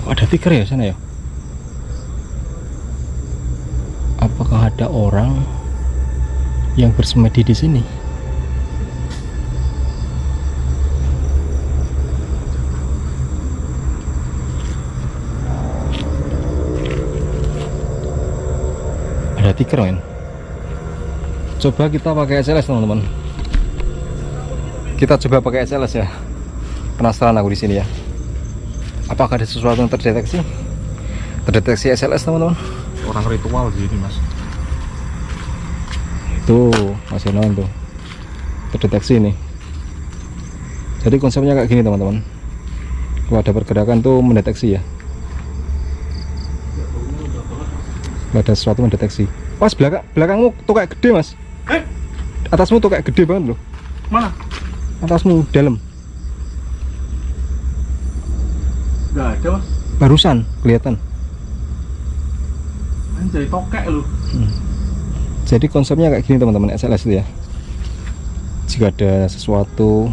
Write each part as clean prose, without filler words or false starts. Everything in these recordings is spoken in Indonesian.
Ada tikar ya sana ya? Apakah ada orang yang bersemedi di sini? Ada tikar men. Coba kita pakai SLS teman-teman. Kita coba pakai SLS ya. Penasaran aku di sini ya. Apakah ada sesuatu yang terdeteksi? Terdeteksi SLS teman-teman. Orang ritual di sini mas. Tuh masih nol tuh. Terdeteksi nih. Jadi konsepnya kayak gini teman-teman. Kalau ada pergerakan tuh mendeteksi ya. Kalau ada sesuatu mendeteksi. Pas belakangmu tuh kayak gede mas. Atasmu tuh kayak gede banget loh. Mana? Atasmu dalam. Gak ada mas. Barusan kelihatan. Anjay tokek lu. Jadi konsepnya kayak gini teman-teman SLS itu ya. Jika ada sesuatu,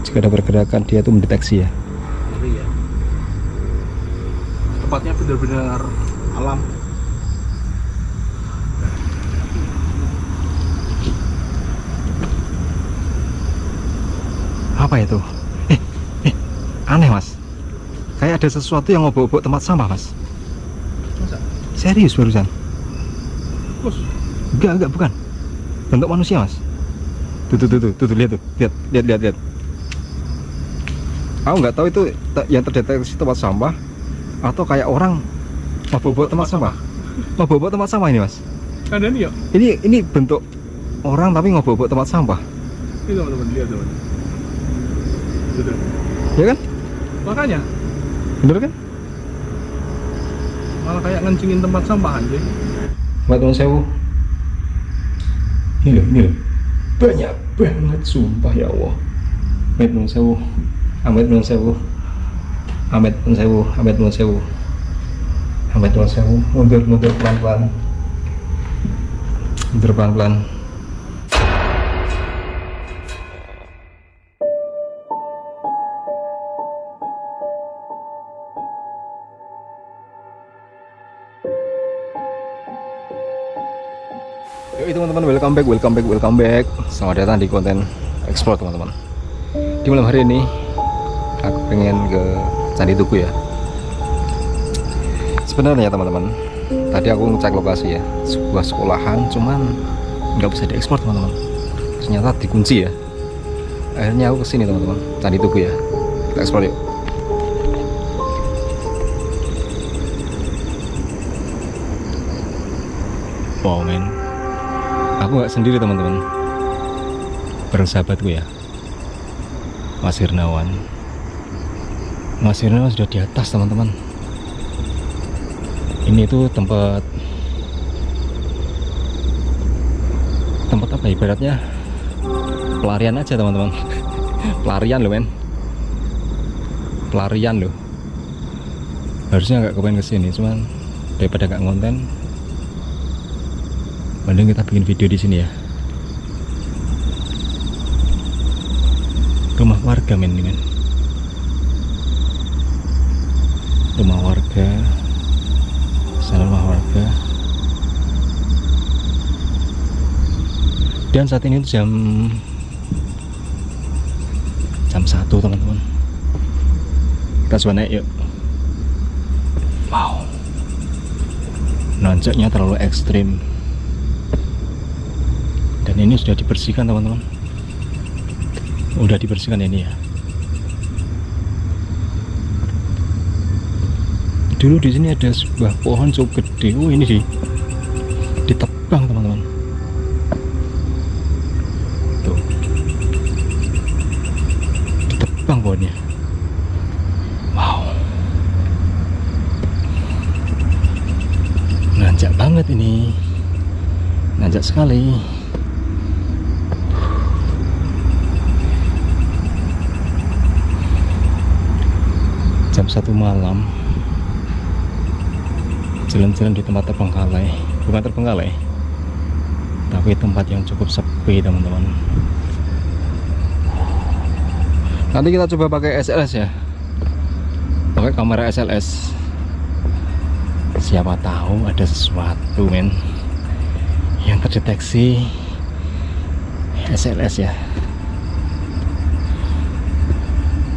jika ada pergerakan dia tuh mendeteksi ya. Iya. Tempatnya benar-benar alam. Apa itu? Aneh mas. Kayak ada sesuatu yang ngobok-ngobok tempat sampah mas. Masa? Serius barusan. Bos. Enggak bukan. Bentuk manusia mas. Tuh lihat tuh. Lihat. Aku nggak tahu itu yang terdeteksi tempat sampah atau kayak orang ngobok-ngobok tempat sampah. Ngobok-ngobok tempat sampah ini mas. Ada nih ya? Ini bentuk orang tapi ngobok-ngobok tempat sampah. Ini teman-teman lihat teman. Gitu. Ya kan? Makanya Bener kan? malah kayak ngencingin tempat sampah anjing. Buat teman sewu. Ini loh. Banyak banget sumpah ya Allah. Amit nun sewu. Mundur pelan-pelan. Yuk teman-teman, welcome back. Selamat datang di konten explore teman-teman. Di malam hari ini aku pengen ke Candi Tugu ya. Sebenarnya teman-teman, tadi aku ngecek lokasi ya, sebuah sekolahan, cuman nggak bisa diekspor teman-teman. Ternyata dikunci ya. Akhirnya aku kesini teman-teman, Candi Tugu ya. Kita eksplor yuk. Wow men, aku nggak sendiri teman-teman, bareng sahabatku ya, Mas Hirnawan. Mas Hirnawan sudah di atas teman-teman. Ini tuh tempat apa ibaratnya pelarian aja teman-teman. Pelarian loh men, pelarian loh. Harusnya nggak kepengen kesini, cuman daripada nggak ngonten, mending kita bikin video di sini ya. Rumah warga men, ini men. Rumah warga. Sana rumah warga. Dan saat ini jam 1 teman-teman. Kita coba naik yuk. Wow. Nanjaknya terlalu ekstrim. Dan ini sudah dibersihkan teman-teman. Udah dibersihkan ini ya. Dulu di sini ada sebuah pohon cukup gede. Oh ini ditebang teman-teman. Tuh, ditebang pohonnya. Wow, nanjak banget ini, nanjak sekali. Jam 1 malam. Jalan-jalan di tempat terbengkalai, bukan terbengkalai, tapi tempat yang cukup sepi teman-teman. Nanti kita coba pakai SLS ya, pakai pakai kamera SLS. Siapa tahu ada sesuatu men yang terdeteksi SLS ya.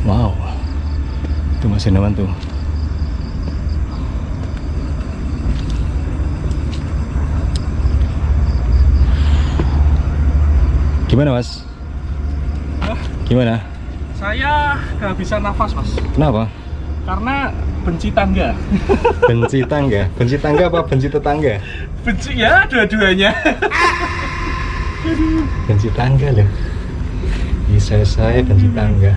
Wow, itu masih nawan tuh. Gimana mas? Gimana? Saya kehabisan nafas mas. Kenapa? Karena benci tangga. Benci tangga? Benci tangga apa benci tetangga? Benci ya dua-duanya. Benci tangga loh. Bisa saya benci tangga.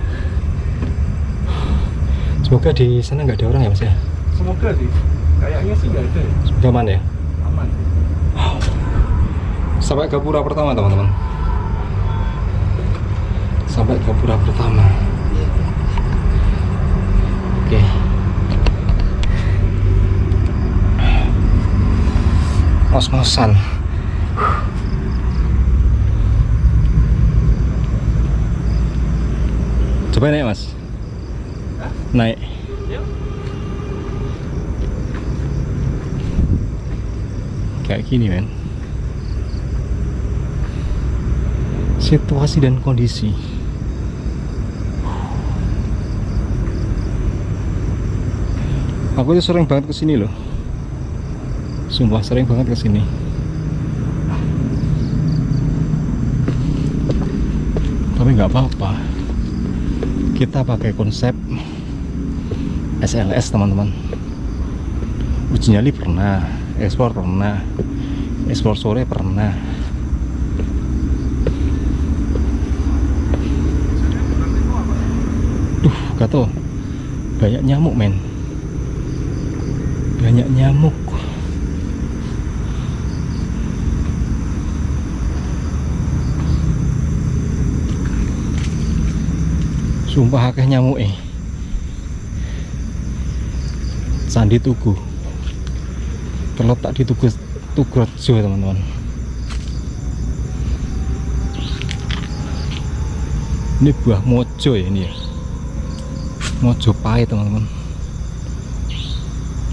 Semoga di sana nggak ada orang ya mas ya? Semoga sih. Kayaknya sih nggak ada ya. Semoga aman ya. Aman. Sampai gapura pertama teman-teman. Sampai gapura pertama. Oke. Ngos-ngosan. Coba naik mas. Hah? Naik. Yuk. Kayak gini men. Situasi dan kondisi. Aku tuh sering banget kesini loh. Sumpah sering banget kesini. Tapi nggak apa-apa. Kita pakai konsep SLS teman-teman. Uji nyali pernah, ekspor pernah, ekspor sore pernah. Gato, banyak nyamuk men. Banyak nyamuk. Sumpah akeh nyamuk Candi Tugu terletak di Tugu Rejo teman-teman. Ini buah mojo ya ini ya. Mojo pahit teman-teman.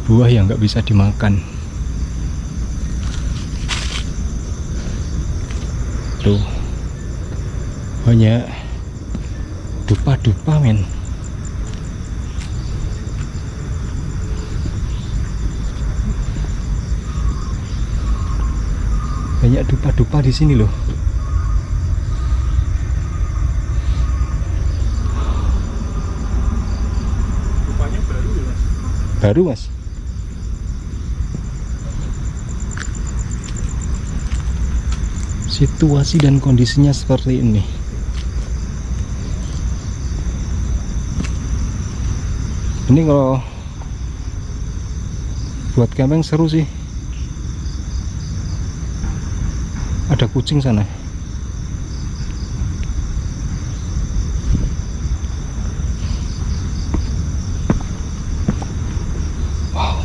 Buah yang nggak bisa dimakan. Tuh banyak dupa-dupa men. Banyak dupa-dupa di sini loh. Rupanya baru ya mas. Baru mas. Situasi dan kondisinya seperti ini. Ini kalau buat camping seru sih. Ada kucing sana. Wow.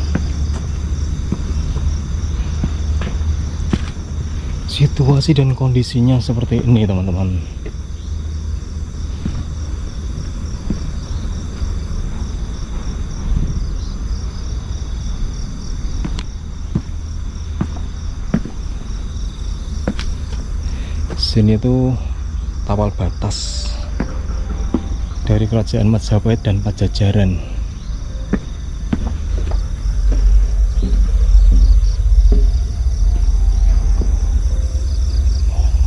Situasi dan kondisinya seperti ini teman-teman. Sini tuh Tapal Batas dari Kerajaan Majapahit dan Pajajaran.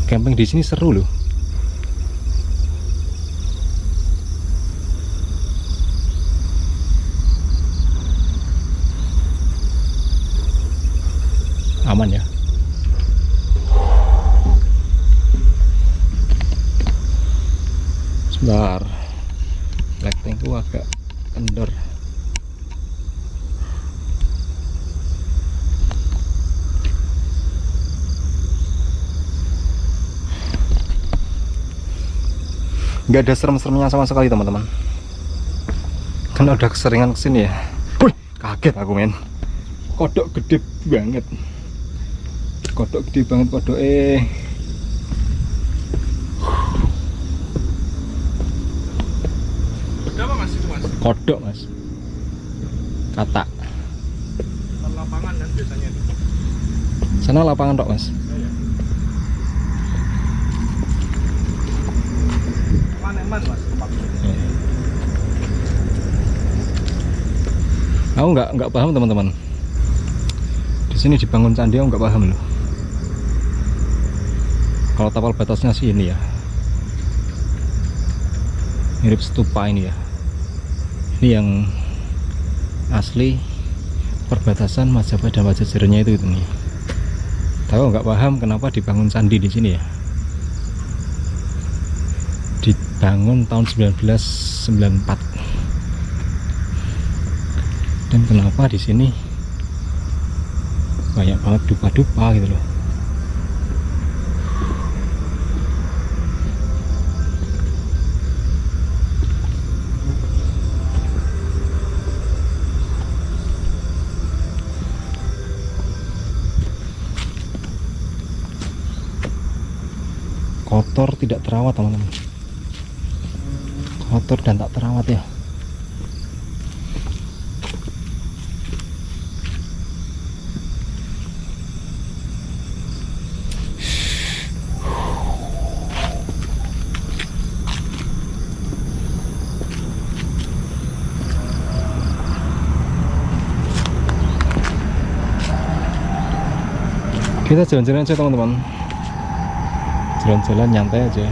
Camping di sini seru loh. Aman ya. Sebentar, lightingku agak kendor. Nggak ada serem-seremnya sama sekali teman-teman. Karena udah keseringan kesini ya. Wih, kaget aku men. Kodok gede banget. Kodok gede banget kodok Apa mas itu mas? Kodok mas. Katak. Kan lapangan kan biasanya itu. Sana lapangan tok mas. Ya. Mana eman mas tempatnya? Aku nggak paham teman-teman. Di sini dibangun candi aku nggak paham loh. Kalau tapal batasnya sih ini ya, mirip stupa ini ya. Ini yang asli perbatasan Majapahit dan Pajajarannya itu nih. Tahu nggak paham kenapa dibangun candi di sini ya? Dibangun tahun 1994. Dan kenapa di sini banyak banget dupa-dupa gitu loh. Kotor, tidak terawat teman-teman. Kotor dan tak terawat ya. Kita jalan-jalan aja teman-teman, jalan-jalan nyantai aja.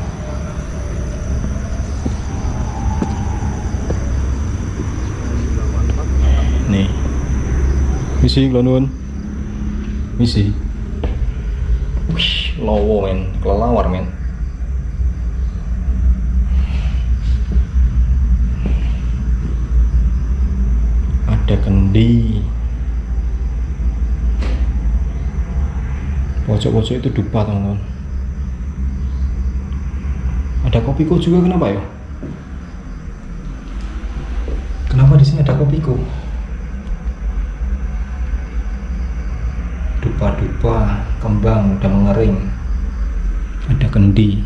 Nih misi kelonun, misi wih lowo men, kelelawar men. Ada kendi, pojok-pojok itu dupa teman-teman. Ada kopiko juga, kenapa ya? Kenapa di sini ada kopiko? Dupa-dupa, kembang udah mengering. Ada kendi.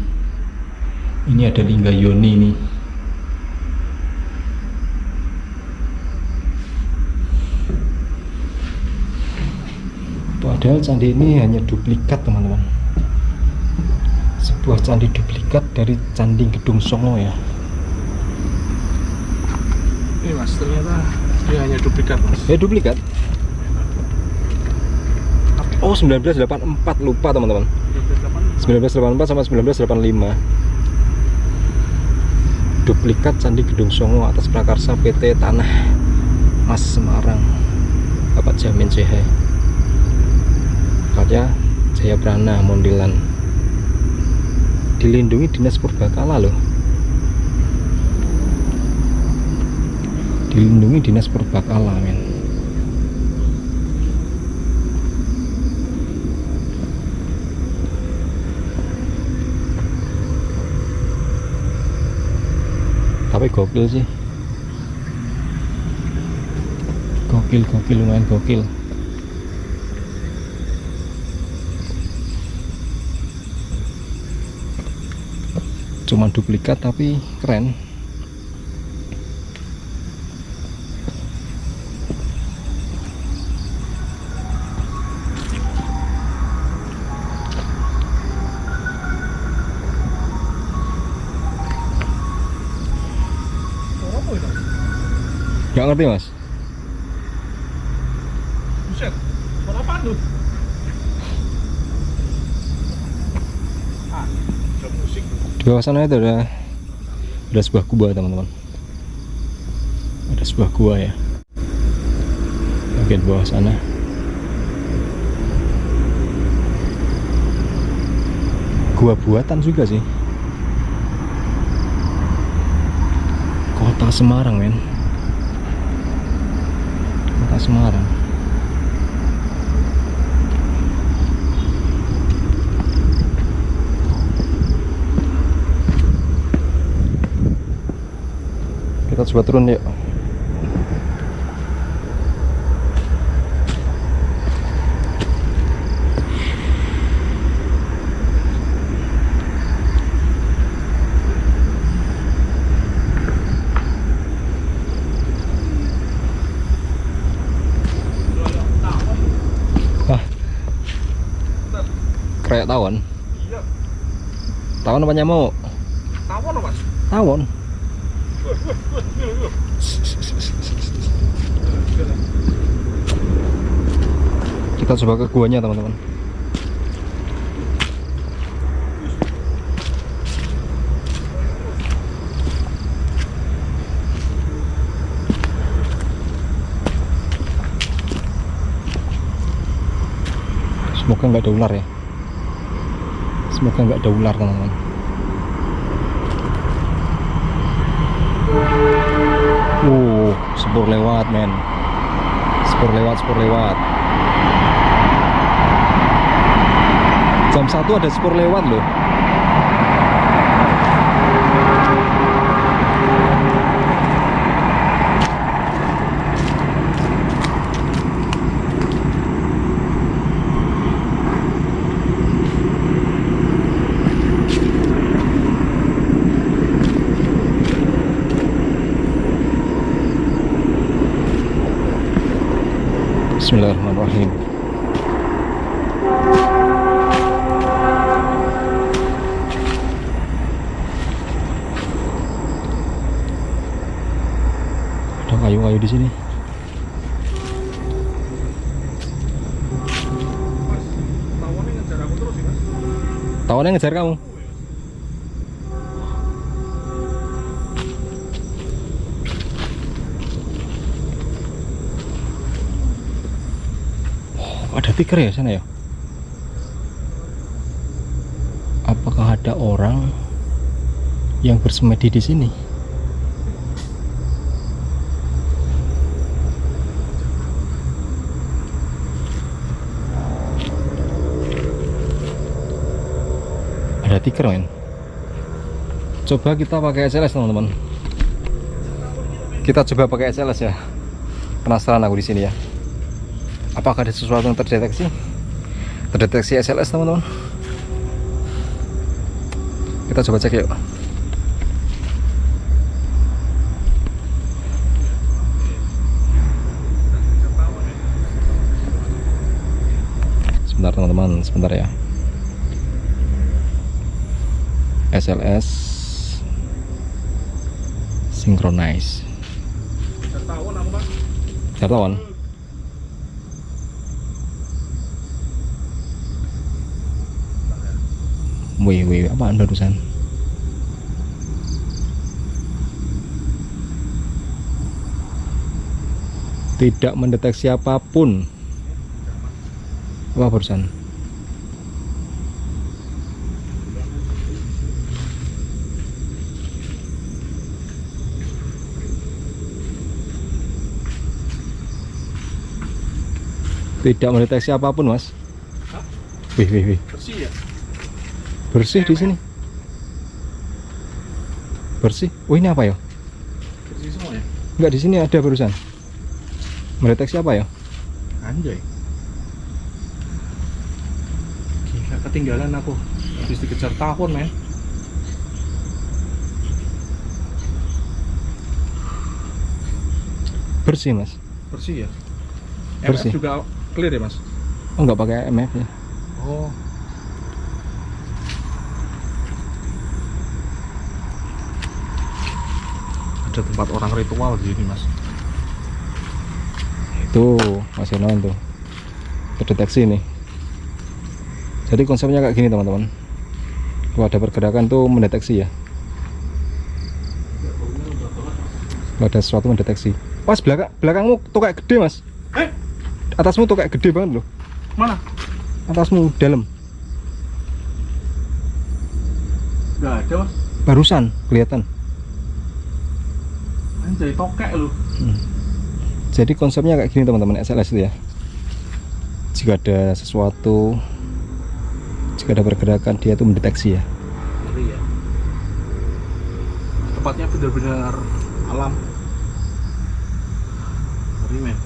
Ini ada lingga yoni nih. Padahal candi ini hanya duplikat teman-teman. Sebuah candi duplikat dari Candi Gedung Songo ya. Ini mas, ternyata dia hanya duplikat mas. Ya duplikat. Oh 1984, lupa teman-teman. 1984 sama 1985. Duplikat Candi Gedung Songo atas prakarsa PT Tanah Mas Semarang, Bapak Jamin CH. Tempatnya Jayaprana Mondilan. Dilindungi Dinas Purbakala loh. Dilindungi Dinas Purbakala men. Tapi gokil sih. Gokil, lumayan gokil. Cuma duplikat tapi keren. Gak ngerti mas. Buset, suara apaan tuh? Ada musik. Di bawah sana itu ada sebuah gua teman-teman. Ada sebuah gua ya. Bagian bawah sana. Gua buatan juga sih. Kota Semarang men. Kota Semarang. Kita coba turun yuk. tawon. Iya. Tawon apa nyamuk? Tawon Mas. Tawon. Kita coba ke guanya teman-teman. Semoga nggak ada ular ya. Semoga nggak ada ular teman-teman. Spur lewat men. Spur lewat. Jam 1 ada spur lewat loh. Bismillahirrahmanirrahim. Ada kayu-kayu di sini. Mas, tawonnya ngejar aku terus sih Mas. Tawonnya ngejar kamu. Ada tiker ya sana ya? Apakah ada orang yang bersemedi di sini? Ada tiker men. Coba kita pakai SLS teman-teman. Kita coba pakai SLS ya. Penasaran aku di sini ya. Apakah ada sesuatu yang terdeteksi? Terdeteksi SLS teman-teman. Kita coba cek yuk. Sebentar teman-teman, sebentar ya. SLS synchronize. Ngejar tawon aku Mas. Tawon. Wih, apaan barusan? Tidak mendeteksi apapun. Apa barusan? Tidak mendeteksi apapun, Mas. Hah? Wih. Bersih ya? Bersih di sini. Bersih. Oh, ini apa ya? Bersih semua ya? Enggak, di sini ada barusan. Mendeteksi apa ya? Anjay. Gila, ketinggalan aku. Habis dikejar tawon men. Bersih, Mas. Bersih ya? Bersih. MF juga clear ya Mas? Oh, enggak pakai MF ya. Oh. Ada tempat orang ritual di sini Mas. Tuh, masih non tuh. Terdeteksi nih. Jadi konsepnya kayak gini teman-teman. Kalau ada pergerakan tuh mendeteksi ya. Kalau ada sesuatu mendeteksi. Pas belakangmu tuh kayak gede Mas. Atasmu tuh kayak gede banget loh. Mana? Atasmu dalam. Gak ada Mas. Barusan kelihatan. Anjay, tokek lu. Jadi konsepnya kayak gini teman-teman, SLS itu ya. Jika ada sesuatu, jika ada pergerakan, dia tuh mendeteksi ya. Ngeri ya. Tempatnya benar-benar alam. Ngeri men.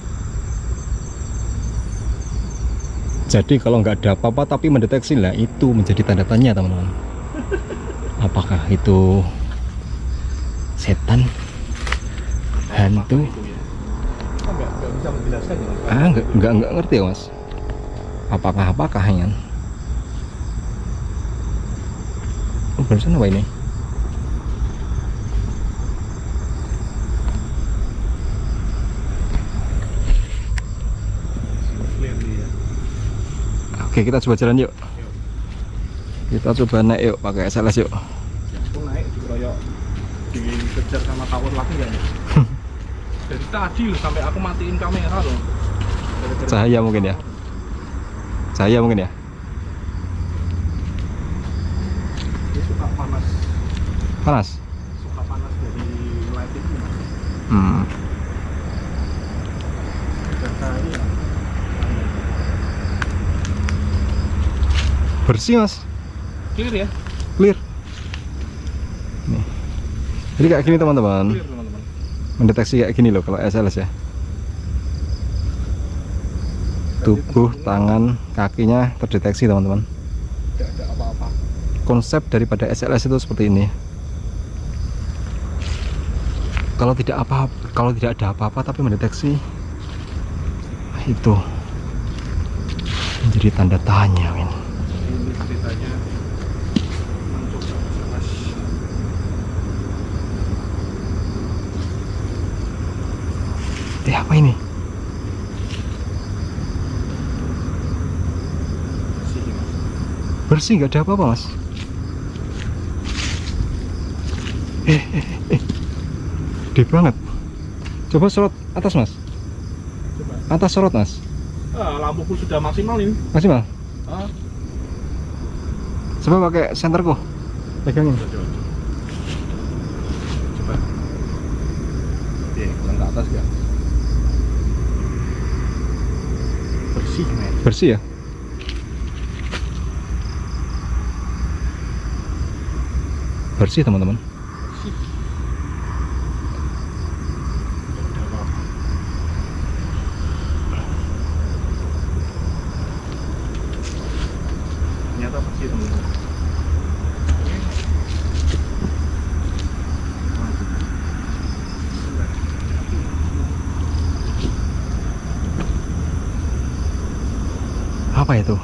Jadi kalau nggak ada apa-apa tapi mendeteksi lah, itu menjadi tanda tanya teman-teman. Apakah itu setan, hantu? Nggak bisa menjelaskan ya Mas? Nggak ngerti ya Mas. Apakah ya? barusan apa ini? Clear dia. Oke, kita coba jalan yuk. Yuk. Kita coba naik yuk pakai SLS yuk. Aku naik dikeroyok dikejar sama tower lagi ya nih. Dari tadi loh sampai aku matiin kamera loh. Gara-gara Cahaya mungkin ya. Cahaya mungkin ya. dia suka panas Panas. dari lighting itu mas. Hmm. Dan cahaya Bersih mas. clear ya, Clear. Nih. Jadi kayak gini teman-teman. clear teman-teman. Mendeteksi kayak gini loh kalau SLS ya. Tubuh, tangan, kakinya terdeteksi teman-teman. Tidak ada apa-apa. Konsep daripada SLS itu seperti ini. Kalau tidak ada apa-apa tapi mendeteksi, itu menjadi tanda tanya men. Ini ceritanya mencoba mas. Apa ini? Sih mas. Bersih, nggak ada apa-apa mas. Gede banget. Coba sorot atas mas. Coba. Atas sorot mas. Lampuku sudah maksimal ini. Maksimal. Ah, Coba pakai senterku. Pegangin. coba. Coba. Kurang ke atas ya. Bersih men. Bersih ya. Bersih teman-teman. Bersih. Tidak ada apa-apa. Ternyata bersih teman-teman. Apa itu?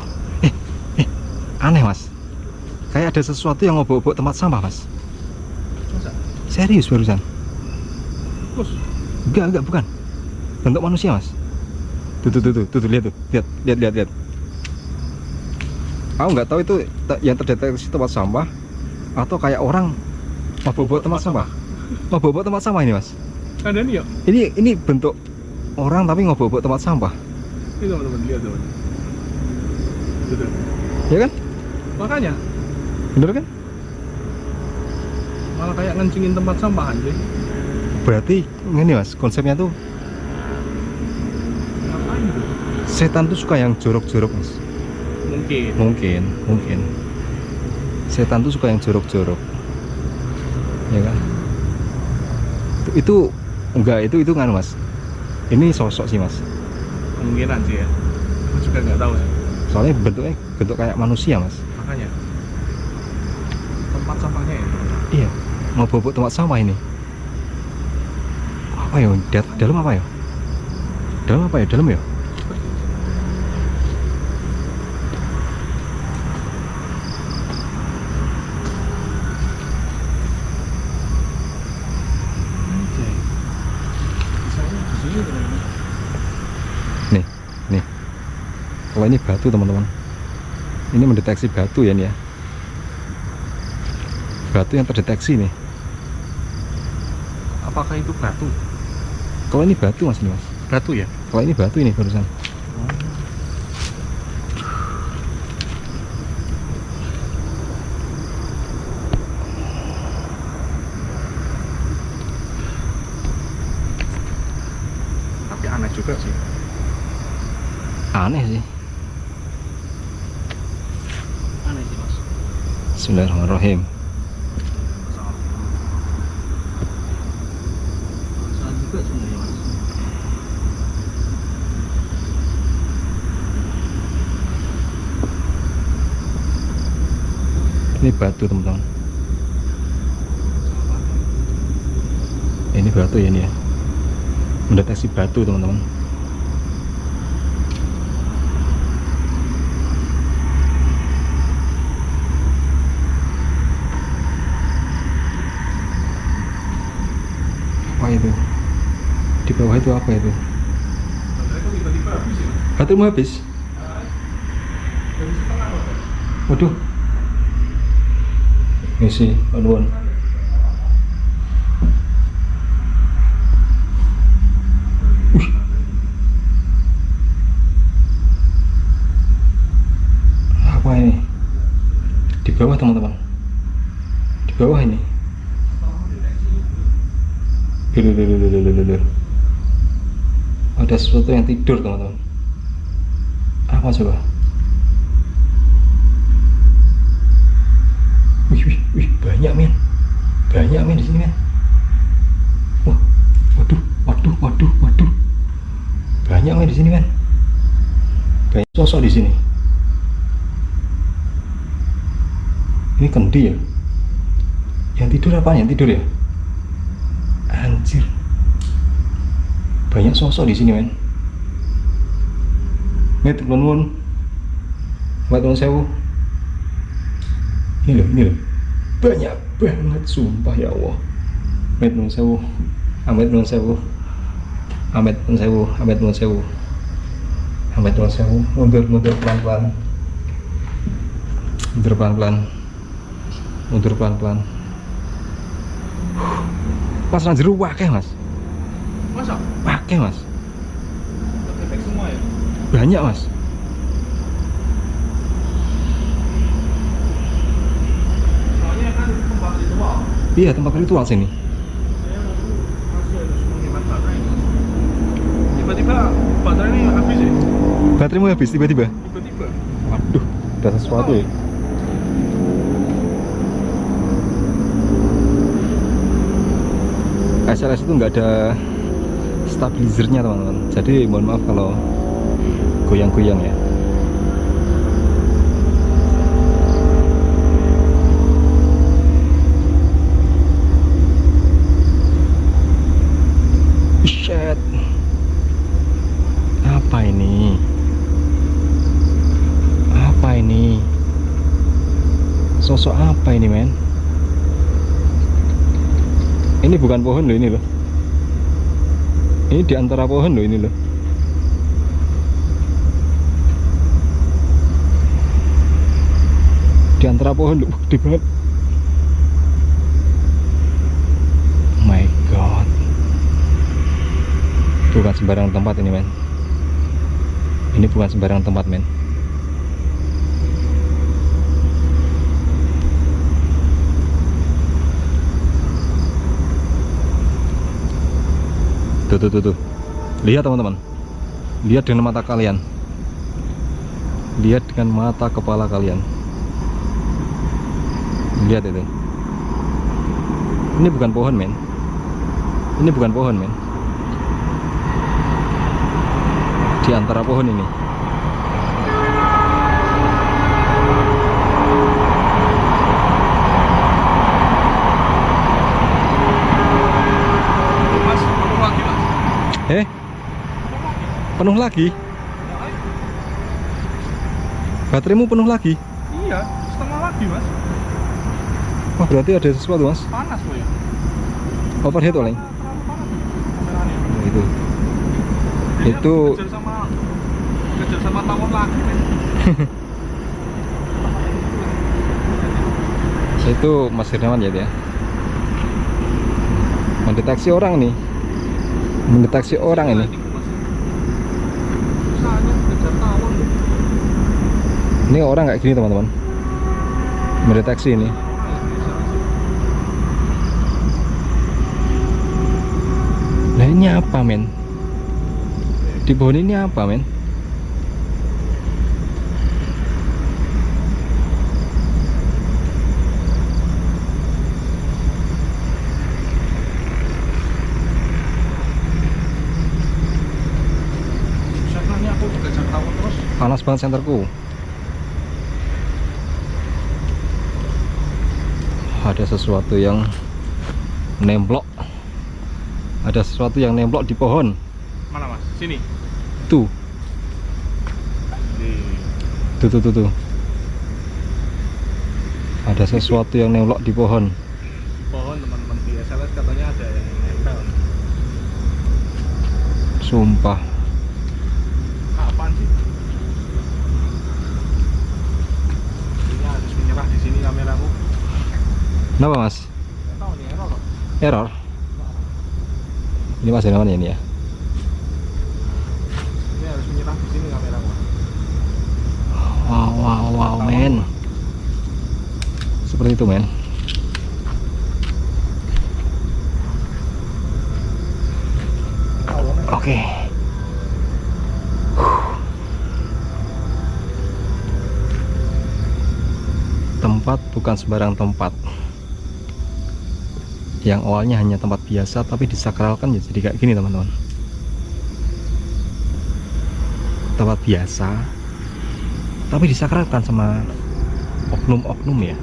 Aneh mas. Kayak ada sesuatu yang ngobok-ngobok tempat sampah mas. Masa? Serius barusan. Terus? Enggak bukan. Bentuk manusia mas. Tuh, lihat tuh. Lihat. Aku nggak tahu itu yang terdeteksi tempat sampah atau kayak orang ngobok-ngobok tempat sampah. Ngobok-ngobok tempat sampah ini mas. Ada nih ya? Ini bentuk orang tapi ngobok-ngobok tempat sampah. Ini teman-teman lihat teman. Betul. Ya kan? Makanya Bener kan? malah kayak ngencingin tempat sampah anjir. Berarti ini mas, konsepnya tuh Ngapain tuh? setan tuh suka yang jorok-jorok mas. Mungkin setan tuh suka yang jorok-jorok, ya kan? Itu enggak, itu kan mas. Ini sosok sih mas. Kemungkinan sih ya. Aku juga nggak tahu ya. Soalnya bentuknya bentuk kayak manusia mas. Makanya tempat sampahnya ya. Iya, mau bobok tempat sampah ini. Apa ya? Dalam apa ya? Dalam ya? Anjay. Misalnya di sini teman-teman. Nih. Kalau ini batu teman-teman. Ini mendeteksi batu ya nih ya. Batu yang terdeteksi nih. Apakah itu batu? Kalau ini batu mas, ini mas. Batu ya? Kalau ini batu ini barusan. Tapi aneh juga sih. Aneh sih. Aneh sih mas. Bismillahirrahmanirrahim. Salah juga sebenarnya mas. Ini batu teman-teman. Ini batu ya ini ya. Mendeteksi batu teman-teman. Apa itu? Di bawah itu apa itu? Baterai kok tiba-tiba habis ya? Bateraimu habis? Dari setengah loh. Waduh. Ngisi, kawan. Apa ini? Di bawah teman-teman. Di bawah ini. Lulululululululul. Ada sesuatu yang tidur teman-teman. Apa coba? Wih, banyak men. Banyak men di sini men. Wah, waduh. Banyak men di sini men. Banyak sosok di sini. Ini kendi ya? Yang tidur apa? Yang tidur ya? Anjir. Banyak sosok di sini men. Met teman-teman. Teman sewu. Ini loh. Banyak banget sumpah ya Allah. Met teman sewu. Amet teman sewu. Mundur pelan-pelan. Mundur pelan-pelan. Mas Ranjeru wakeh mas. Masa? Wakeh mas. Efek semua ya? Banyak mas. Soalnya kan tempat ritual. Iya tempat ritual sini. Saya masih harus menghemat baterai. Tiba-tiba baterai ini habis ya? Bateraimu habis tiba-tiba. Tiba-tiba. Waduh, ada sesuatu ya. SLS itu nggak ada stabilizernya teman-teman. Jadi mohon maaf kalau goyang-goyang ya. Shit. Apa ini? Sosok apa ini men? Ini bukan pohon loh ini loh. Ini di antara pohon loh ini loh. Di antara pohon loh, gede banget. Oh my god. Bukan sembarang tempat ini men. Ini bukan sembarang tempat men. Tuh. Lihat teman-teman. Lihat dengan mata kalian. Lihat dengan mata kepala kalian. Lihat itu. Ini bukan pohon men. Di antara pohon ini. Mas, penuh lagi mas. Penuh lagi? Bateraimu penuh lagi? Iya, setengah lagi mas. Wah berarti ada sesuatu mas. Panas loh ya. Overheat oleh. Terlalu panas kameranya. Itu. Jadi Itu. aku kejar sama tawon lagi men. Itu Mas Hirnawan ya dia. Mendeteksi orang ini. Usahanya kejar tawon loh. Ini orang kayak gini teman-teman. Mendeteksi ini. Nah ini apa men? Di pohon ini apa men? Usahanya aku kejar tawon terus. Panas banget senterku. Ada sesuatu yang nemplok. Ada sesuatu yang nemplok di pohon. Mana mas? Sini. Tuh. Tuh. Ada sesuatu yang nemplok di pohon. Pohon teman-teman di SLS katanya ada yang nempel. Sumpah. Kapan sih? Ini harus menyerah di sini kameraku. Kenapa mas? Nggak tahu nih error. Error? Ini masih namanya ini ya? Ini harus menyerah di sini kameraku. Wow men. Seperti itu men. Oke. Tempat bukan sembarang tempat. Yang awalnya hanya tempat biasa tapi disakralkan ya jadi kayak gini teman-teman. Tempat biasa tapi disakralkan sama oknum-oknum ya.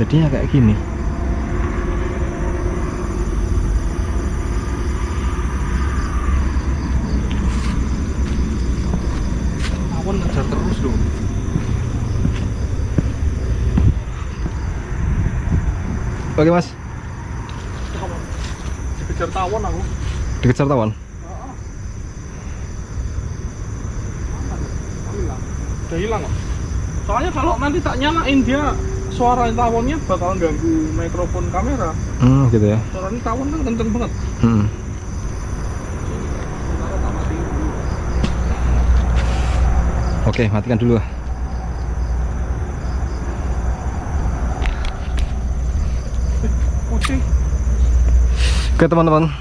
Jadinya kayak gini. Tawon ngejar terus loh. Oke mas, Dikejar tawon aku. dikejar tawon. Hilang. Udah hilang kok. Soalnya kalau nanti tak nyalain dia suara tawonnya bakal ganggu mikrofon kamera. Gitu ya. Suaranya tawon kan kenceng banget. Sementara tak matiin dulu. Oke, matikan dulu. Kucing. Oke teman-teman,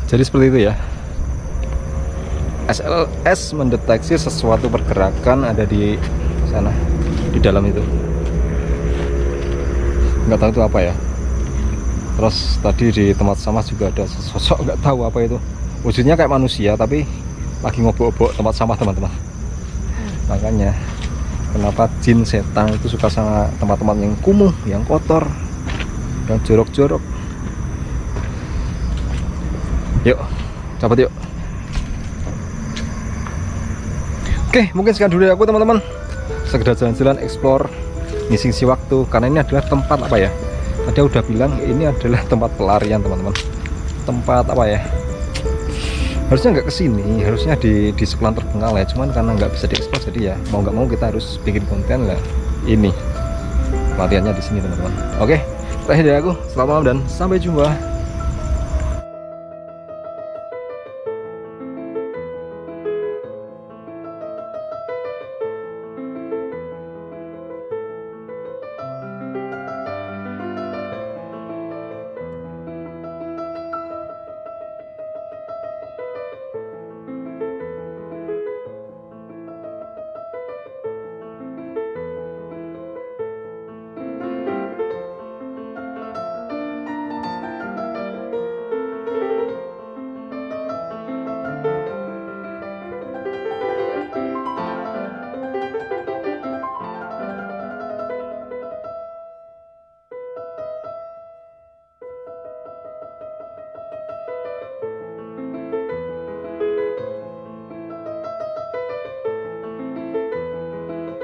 jadi seperti itu ya. SLS mendeteksi sesuatu pergerakan ada di sana, di dalam itu. Nggak tahu itu apa ya. Terus tadi di tempat sampah juga ada sosok nggak tahu apa itu. Wujudnya kayak manusia tapi lagi ngobok-obok tempat sampah teman-teman. Makanya kenapa jin setan itu suka sama tempat-tempat yang kumuh, yang kotor, yang jorok-jorok. Yuk, cabut yuk. Oke, mungkin sekian dulu ya aku teman-teman. Sekedar jalan-jalan explore, ngisi waktu karena ini adalah tempat apa ya? Tadi udah bilang ini adalah tempat pelarian teman-teman. Tempat apa ya? Harusnya nggak kesini, harusnya di sekolah terbengal ya. Cuman karena nggak bisa diekspor jadi ya mau nggak mau kita harus bikin konten lah. Ini latihannya di sini teman-teman. Oke, terakhir dari aku, selamat malam dan sampai jumpa.